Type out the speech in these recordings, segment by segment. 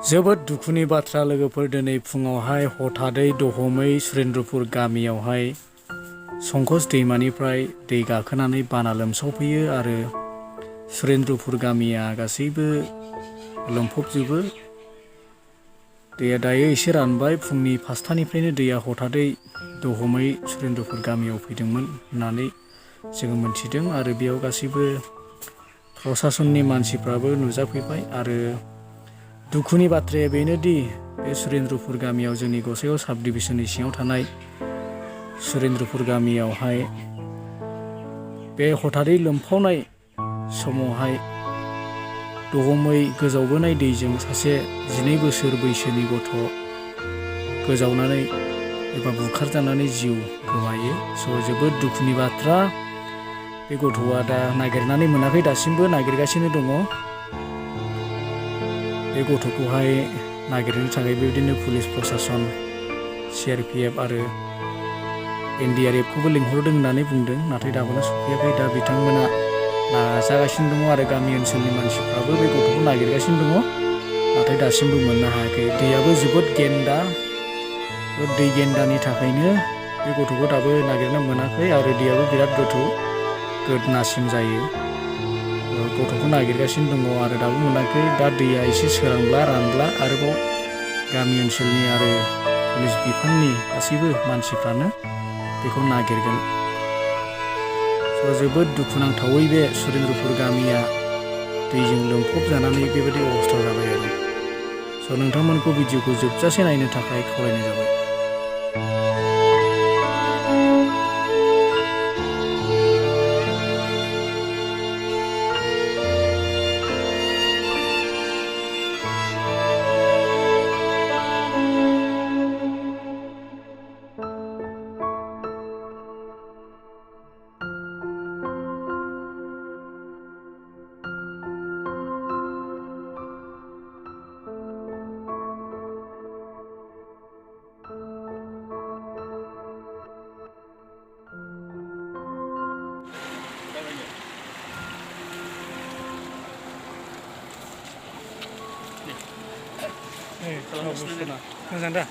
जोबोद दुखुनि बाथ्रा लोगोफोर दिनै फुङावहाय हथादै दहमै सुरेन्द्रपुर गामियावहाय संकस दैमानिफ्राय दै गाखोनानै बाना लोमसावफैयो आरो सुरेन्द्रपुर गामिया गासैबो लोमफबजोबो। दैया दायो एसे रानबाय। फुंनि 5टानिफ्रायनो दैया हथादै दहमै सुरेन्द्रपुर गामियाव फैदोंमोन होननानै जोङो मोनथिदों आरो बेयाव गासैबो प्रसासननि मानसिफ्राबो नुजाफैबाय आरो दुखुनि बाथ्राया बेनोदि बे सुरेन्द्रपुर गामियाव जोंनि गसाइगाव साब डिभिजननि सिङाव थानाय सुरेन्द्रपुर गामियावहाय बे हथादै लोमफावनाय समावहाय दहमै गोजावबोनाय दैजों सासे 12 बोसोर बैसोनि गथ' गोजावनानै एबा बुखारजानानै जिउ गोमायो। जोबोद दुखुनि बाथ्रा। बे गथ'आ दा नागिरनानै मोनाखै, दासिमबो नागिरगासिनो दङ। बे गथ'खौहाय नागिरनो थाखाय बेबायदिनो पुलिस प्रसासन, CRPF आरो NDRFखौबो लिंहरदों होननानै बुंदों, नाथाय दाबोनो सफैयाखै। दा बिथांमोना नाजागासिनो दङ आरो गामि ओनसोलनि मानसिफ्राबो बे गथ'खौ नागिरगासिनो दङ, नाथाय दासिमबो मोननो हायाखै। दैयाबो जोबोद गेन्दा। दै गेन्दानि थाखायनो बे गथ'खौ दाबो नागिरनो मोनाखै आरो दैयाबो बिराद गोथौ, गोदनासिम जायो। गथ'खौ नागिरगासिनो दङ आरो दाबो मोनाखै। दा दैया एसे सोरांब्ला रानब्ला आरोबाव गामि ओनसोलनि आरो पुलिस बिफाननि गासैबो मानसिफ्रानो बेखौ नागिरगोन। जोबोद दुखुनांथावै बे सुरेन्द्रपुर गामिया दैजों लोमफब जानानै बेबायदि अबस्था जाबाय आरो। नोंथांमोनखौ भिडिअखौ जोबजासे नायनो थाखाय खावलायनाय जाबाय। मोजां दा?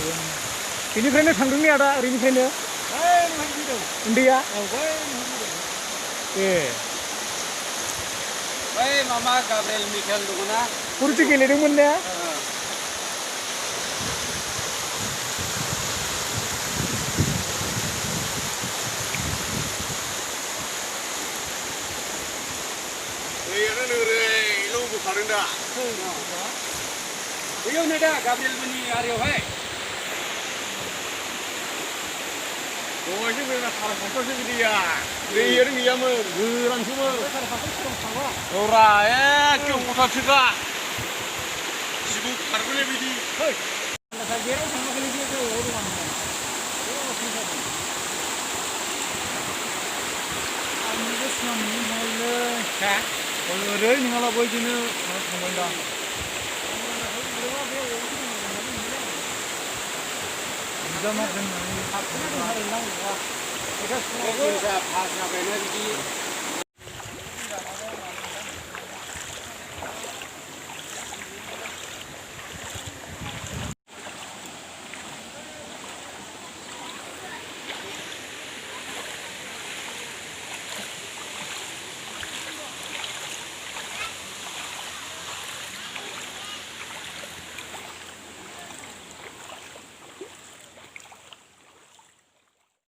बेनिफ्रायनो थांदों ने आदा ओरैनिफ्रायनो उन्दैया ए बै मामा गाब्रिएल मिकेल दङना पुरिथि गेलेदोंमोन ने दैयानो नोरैल' बोखारदों दा बैयावनो दा गाब्रिएल मोननि आरियावहाय दहायसो बेना साराय फासटासो दैया दैयानो गैयामोन गोरानसोमोन औरा एखे गथासोखा जिबौ खारबोनाय बायदि ओरै नङाब्ला बैदिनो थांबाय दा भाजा बायना बिदि